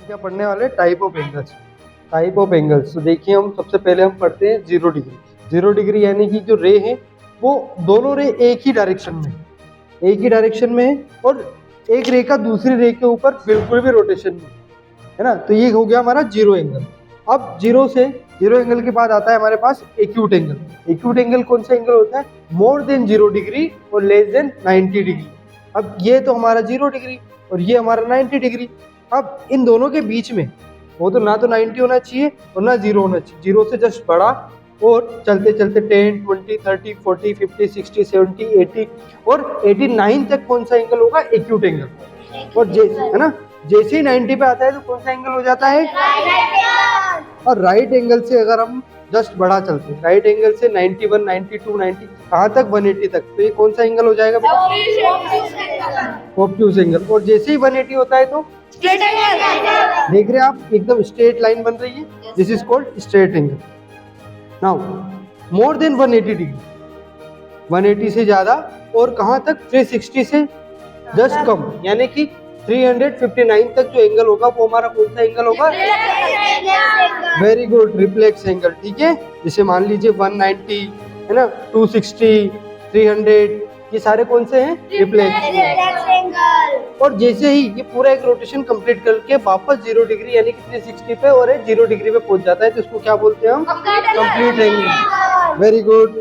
क्या पढ़ने वाले type of angles. Type of angles तो देखिए, हम सबसे पहले हम पढ़ते हैं 0 डिग्री। 0 डिग्री यानी कि जो रे है वो दोनों रे एक ही डायरेक्शन में है और एक रे का दूसरी रे के ऊपर बिल्कुल भी रोटेशन नहीं है ना। तो ये हो गया हमारा 0 एंगल। अब 0 एंगल के बाद आता है हमारे पास एक्यूट एंगल। एक्यूट एंगल कौन सा एंगल होता है? मोर देन 0 डिग्री और लेस देन 90 डिग्री। अब ये तो हमारा 0 डिग्री और ये हमारा 90 डिग्री। अब इन दोनों के बीच में वो तो ना तो 90 होना चाहिए और ना 0 होना चाहिए। 0 से जस्ट बड़ा और चलते चलते 10, 20, 30, 40, 50, 60, 70, 80 और 89 तक कौन सा एंगल होगा? Acute angle. और है ना, जैसे ही 90 पे आता है तो कौन सा एंगल हो जाता है? और राइट एंगल से अगर हम जस्ट बढ़ा चलते हैं, राइट एंगल से 91, 92, 90 कहाँ तक? 180 तक। तो ये कौन सा एंगल हो जाएगा बेटा? Obtuse angle. और जैसे ही 180 होता है तो स्ट्रेट एंगल। देख रहे हैं आप, एकदम स्ट्रेट लाइन बन रही है। This is called straight angle. Now more than 180 degree, 180 से ज्यादा और कहाँ तक? 360 से जस्ट कम, यानी कि 359 तक जो एंगल होगा वो हमारा कौन सा एंगल होगा? Very good, reflex angle. ठीक है, जैसे मान लीजिए 190 है ना, 260, 300, ये सारे कौन से हैं? Reflex angle. और जैसे ही ये पूरा एक रोटेशन कंप्लीट करके वापस 0 डिग्री यानी कि 360 पे और 0 डिग्री पे पहुंच जाता है तो इसको क्या बोलते हैं हम? Complete angle. Very good.